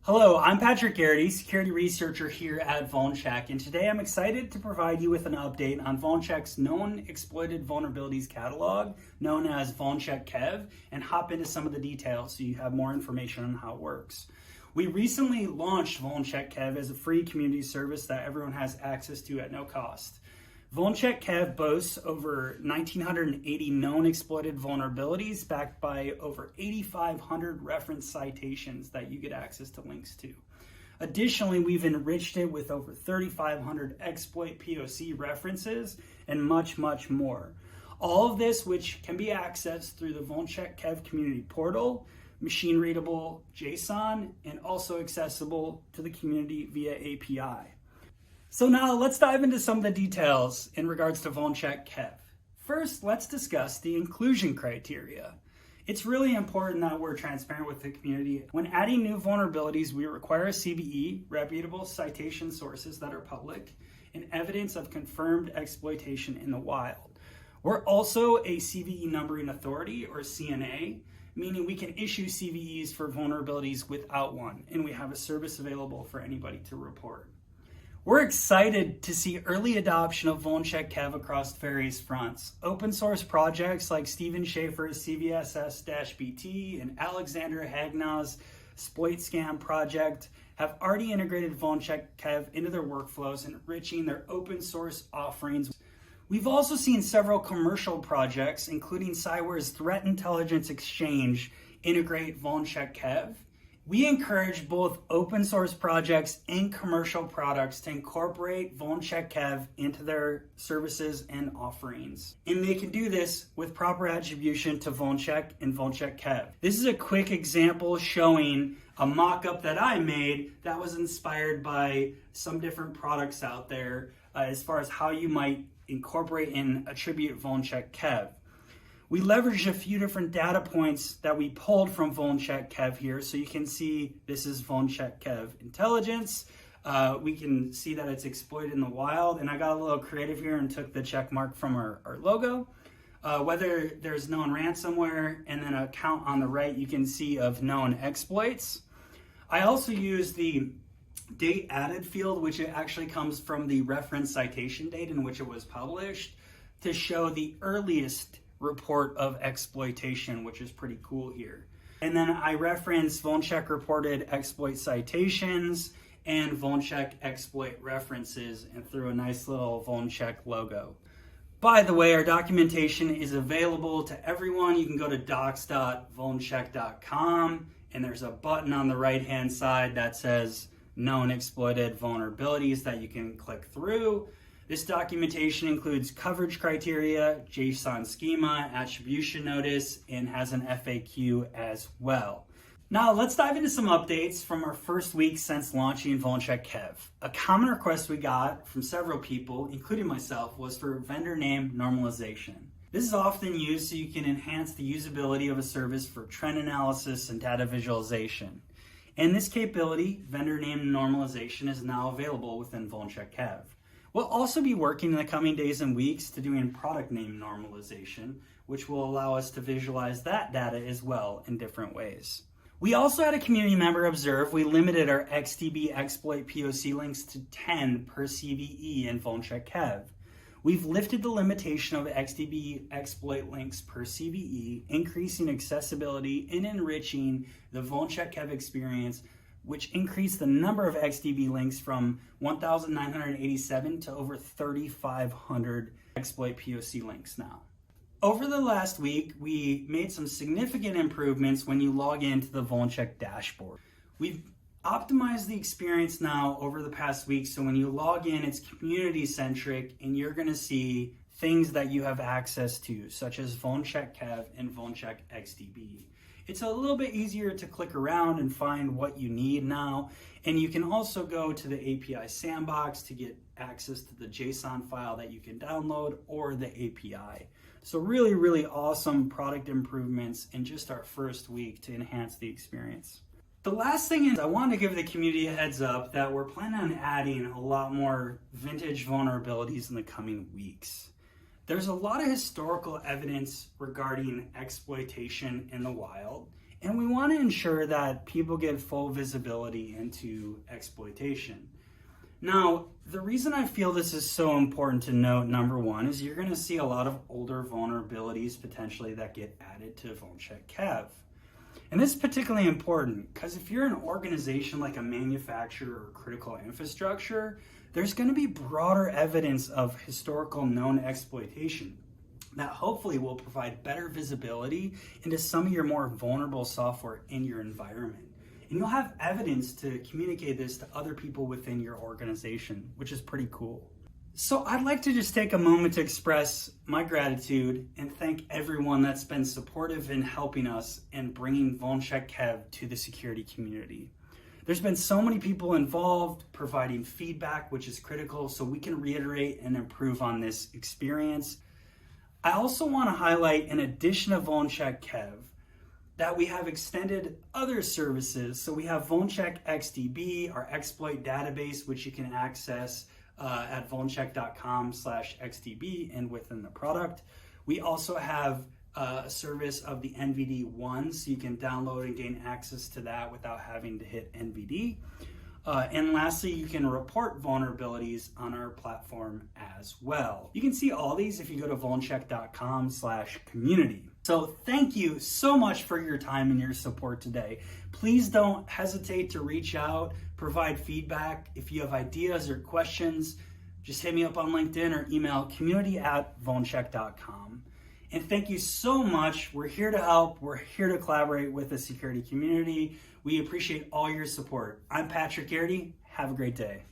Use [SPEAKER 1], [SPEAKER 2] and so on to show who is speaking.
[SPEAKER 1] Hello, I'm Patrick Garrity, security researcher here at VulnCheck, and today I'm excited to provide you with an update on VulnCheck's known exploited vulnerabilities catalog, known as VulnCheck KEV, and hop into some of the details so you have more information on how it works. We recently launched VulnCheck KEV as a free community service that everyone has access to at no cost. VulnCheck KEV boasts over 1,980 known exploited vulnerabilities backed by over 8,500 reference citations that you get access to links to. Additionally, we've enriched it with over 3,500 exploit POC references and much, much more. All of this which can be accessed through the VulnCheck KEV community portal, machine-readable JSON, and also accessible to the community via API. So now let's dive into some of the details in regards to VulnCheck KEV. First, let's discuss the inclusion criteria. It's really important that we're transparent with the community. When adding new vulnerabilities, we require a CVE, reputable citation sources that are public, and evidence of confirmed exploitation in the wild. We're also a CVE numbering authority, or CNA, meaning we can issue CVEs for vulnerabilities without one, and we have a service available for anybody to report. We're excited to see early adoption of VulnCheck KEV across various fronts. Open source projects like Stephen Schaefer's CVSS-BT and Alexander Hagnaw's Exploit Scam project have already integrated VulnCheck KEV into their workflows, enriching their open source offerings. We've also seen several commercial projects, including Cyware's Threat Intelligence Exchange, integrate VulnCheck KEV. We encourage both open source projects and commercial products to incorporate VulnCheck KEV into their services and offerings. And they can do this with proper attribution to VulnCheck and VulnCheck KEV. This is a quick example showing a mock-up that I made that was inspired by some different products out there as far as how you might incorporate and attribute VulnCheck KEV. We leveraged a few different data points that we pulled from VulnCheck KEV here. So you can see this is VulnCheck KEV intelligence. We can see that it's exploited in the wild. And I got a little creative here and took the check mark from our logo. Whether there's known ransomware, and then a count on the right you can see of known exploits. I also used the date added field, which it actually comes from the reference citation date in which it was published, to show the earliest report of exploitation, which is pretty cool here. And then I referenced VulnCheck reported exploit citations and VulnCheck exploit references and threw a nice little VulnCheck logo. By the way, our documentation is available to everyone. You can go to docs.vulncheck.com and there's a button on the right hand side that says known exploited vulnerabilities that you can click through. This documentation includes coverage criteria, JSON schema, attribution notice, and has an FAQ as well. Now let's dive into some updates from our first week since launching VulnCheck KEV. A common request we got from several people, including myself, was for vendor name normalization. This is often used so you can enhance the usability of a service for trend analysis and data visualization. And this capability, vendor name normalization, is now available within VulnCheck KEV. We'll also be working in the coming days and weeks to doing product name normalization, which will allow us to visualize that data as well in different ways. We also had a community member observe we limited our XDB exploit POC links to 10 per CVE in VulnCheck KEV. We've lifted the limitation of XDB exploit links per CVE, increasing accessibility and enriching the VulnCheck KEV experience, which increased the number of XDB links from 1,987 to over 3,500 exploit POC links now. Over the last week, we made some significant improvements when you log into the VulnCheck dashboard. We've optimized the experience now over the past week, so when you log in, it's community-centric, and you're gonna see things that you have access to, such as VulnCheck KEV and VulnCheck XDB. It's a little bit easier to click around and find what you need now. And you can also go to the API sandbox to get access to the JSON file that you can download or the API. So really, really awesome product improvements in just our first week to enhance the experience. The last thing is I want to give the community a heads up that we're planning on adding a lot more vintage vulnerabilities in the coming weeks. There's a lot of historical evidence regarding exploitation in the wild, And we want to ensure that people get full visibility into exploitation. Now, the reason I feel this is so important to note, number one, is you're going to see a lot of older vulnerabilities potentially that get added to VulnCheck KEV. And this is particularly important because if you're an organization like a manufacturer or critical infrastructure, there's going to be broader evidence of historical known exploitation that hopefully will provide better visibility into some of your more vulnerable software in your environment. And you'll have evidence to communicate this to other people within your organization, which is pretty cool. So I'd like to just take a moment to express my gratitude and thank everyone that's been supportive in helping us and bringing VulnCheck KEV to the security community. There's been so many people involved providing feedback, which is critical so we can reiterate and improve on this experience. I also want to highlight, in addition to VulnCheck KEV, that we have extended other services. So we have VulnCheck XDB, our exploit database, which you can access at vulncheck.com/XDB and within the product. We also have a service of the NVD1, so you can download and gain access to that without having to hit NVD. And lastly, you can report vulnerabilities on our platform as well. You can see all these if you go to vulncheck.com/community. So thank you so much for your time and your support today. Please don't hesitate to reach out, provide feedback. If you have ideas or questions, just hit me up on LinkedIn or email community@vulncheck.com. And thank you so much. We're here to help. We're here to collaborate with the security community. We appreciate all your support. I'm Patrick Garrity. Have a great day.